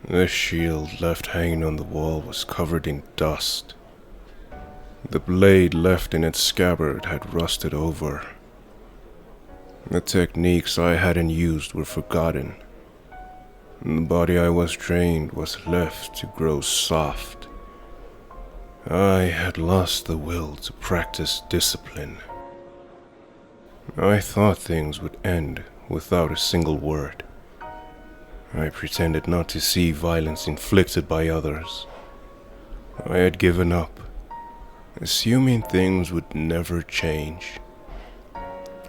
The shield left hanging on the wall was covered in dust. The blade left in its scabbard had rusted over. The techniques I hadn't used were forgotten. The body I was trained was left to grow soft. I had lost the will to practice discipline. I thought things would end without a single word. I pretended not to see violence inflicted by others. I had given up, assuming things would never change.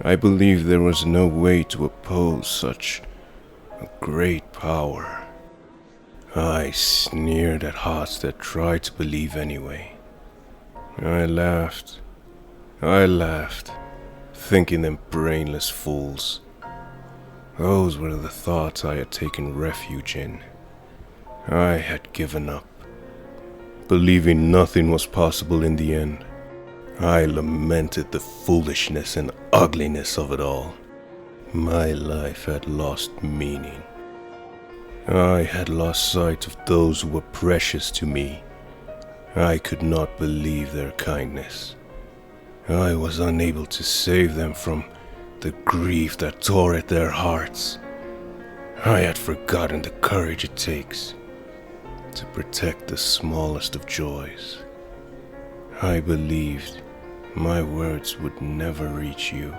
I believed there was no way to oppose such a great power. I sneered at hearts that tried to believe anyway. I laughed, thinking them brainless fools. Those were the thoughts I had taken refuge in. I had given up, believing nothing was possible in the end. I lamented the foolishness and ugliness of it all. My life had lost meaning. I had lost sight of those who were precious to me. I could not believe their kindness. I was unable to save them from the grief that tore at their hearts. I had forgotten the courage it takes to protect the smallest of joys. I believed my words would never reach you.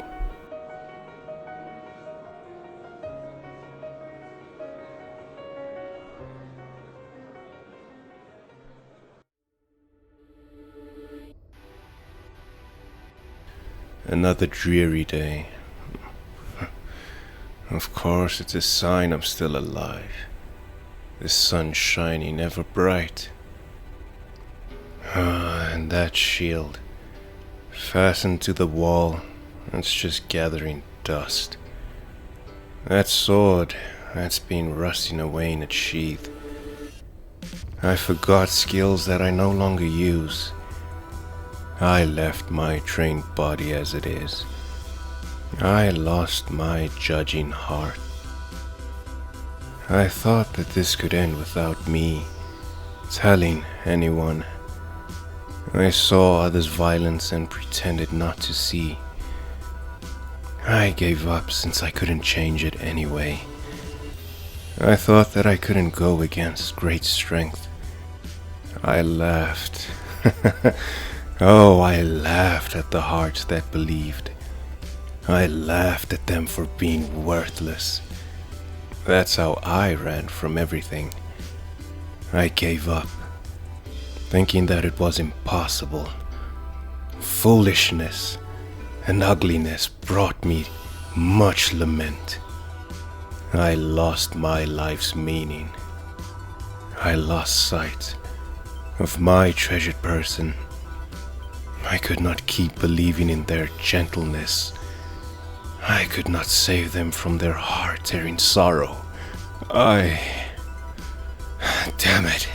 Another dreary day. Of course, it's a sign I'm still alive. The sun shining ever bright. And that shield, fastened to the wall, it's just gathering dust. That sword, that's been rusting away in its sheath. I forgot skills that I no longer use. I left my trained body as it is. I lost my judging heart. I thought that this could end without me telling anyone. I saw others' violence and pretended not to see. I gave up since I couldn't change it anyway. I thought that I couldn't go against great strength. I laughed. Oh, I laughed at the hearts that believed. I laughed at them for being worthless. That's how I ran from everything. I gave up, thinking that it was impossible. Foolishness and ugliness brought me much lament. I lost my life's meaning. I lost sight of my treasured person. I could not keep believing in their gentleness. I could not save them from their heart-tearing sorrow. Damn it.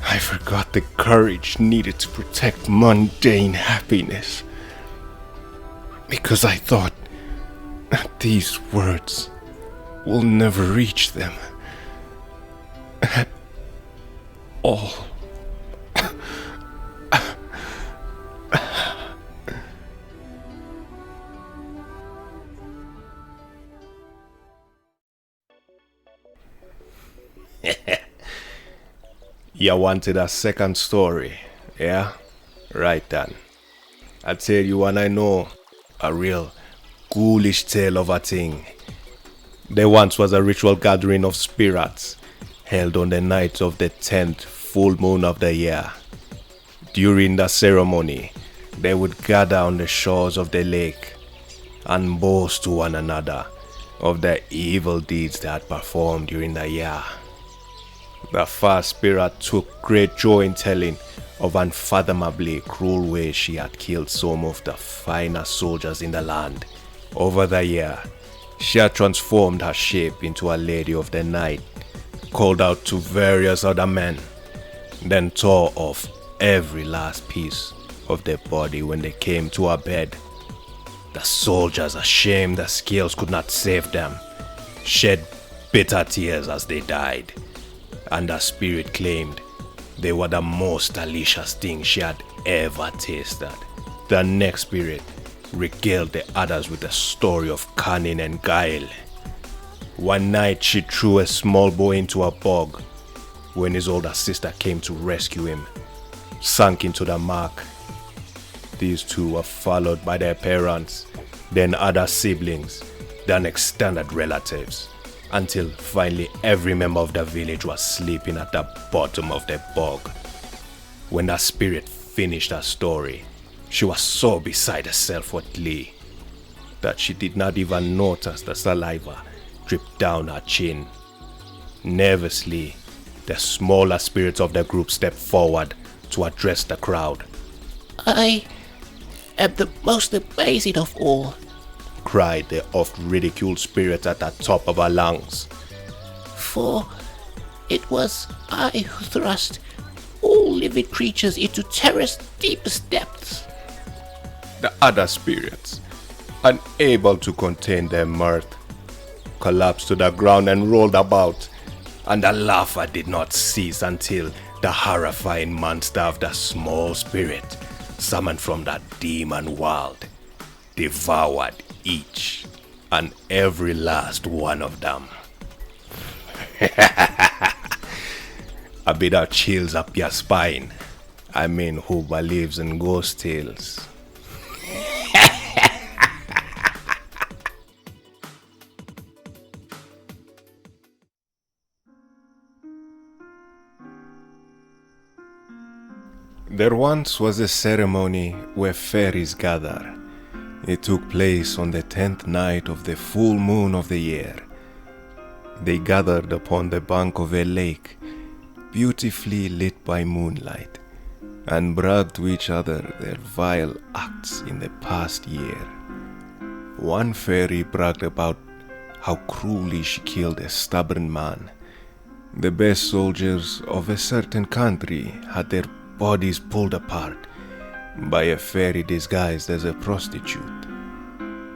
I forgot the courage needed to protect mundane happiness. Because I thought that these words will never reach them. At all. You wanted a second story, yeah? Right then. I tell you one I know, a real ghoulish tale of a thing. There once was a ritual gathering of spirits held on the night of the 10th full moon of the year. During the ceremony, they would gather on the shores of the lake and boast to one another of the evil deeds they had performed during the year. The first spirit took great joy in telling of unfathomably cruel ways she had killed some of the finest soldiers in the land. Over the year, she had transformed her shape into a lady of the night, called out to various other men, then tore off every last piece of their body when they came to her bed. The soldiers, ashamed that skills could not save them, shed bitter tears as they died, and the spirit claimed they were the most delicious thing she had ever tasted. The next spirit regaled the others with a story of cunning and guile. One night she threw a small boy into a bog. When his older sister came to rescue him, sank into the muck. These two were followed by their parents, then other siblings, then extended relatives, until finally every member of the village was sleeping at the bottom of the bog. When the spirit finished her story, she was so beside herself with glee that she did not even notice the saliva drip down her chin. Nervously, the smaller spirits of the group stepped forward to address the crowd. I am the most amazing of all, cried the oft-ridiculed spirit at the top of her lungs. For it was I who thrust all living creatures into terror's deepest depths. The other spirits, unable to contain their mirth, collapsed to the ground and rolled about, and the laughter did not cease until the horrifying monster of the small spirit, summoned from the demon world, devoured each and every last one of them. A bit of chills up your spine. I mean, who believes in ghost tales? There once was a ceremony where fairies gather. It took place on the 10th night of the full moon of the year. They gathered upon the bank of a lake, beautifully lit by moonlight, and bragged to each other their vile acts in the past year. One fairy bragged about how cruelly she killed a stubborn man. The best soldiers of a certain country had their bodies pulled apart by a fairy disguised as a prostitute.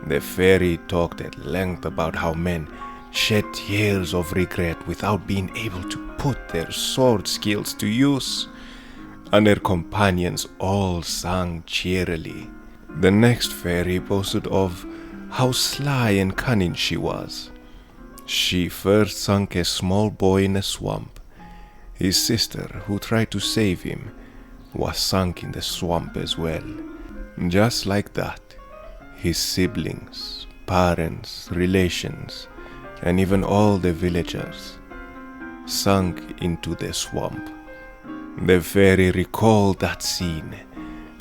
The fairy talked at length about how men shed tears of regret without being able to put their sword skills to use, and her companions all sang cheerily. The next fairy boasted of how sly and cunning she was. She first sunk a small boy in a swamp. His sister, who tried to save him, was sunk in the swamp as well. Just like that, his siblings, parents, relations, and even all the villagers sunk into the swamp. The fairy recalled that scene,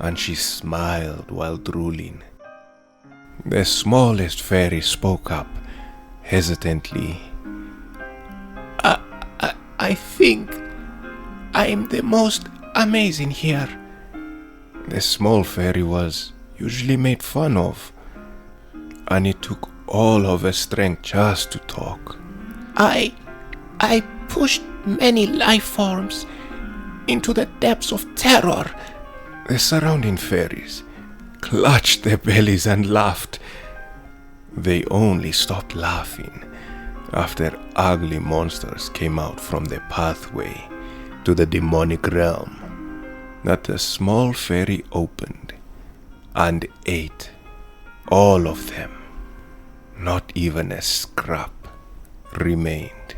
and she smiled while drooling. The smallest fairy spoke up, hesitantly. I think I am the most amazing here. The small fairy was usually made fun of, and it took all of her strength just to talk. I pushed many life forms into the depths of terror. The surrounding fairies clutched their bellies and laughed. They only stopped laughing after ugly monsters came out from the pathway to the demonic realm that the small fairy opened and ate all of them. Not even a scrap remained.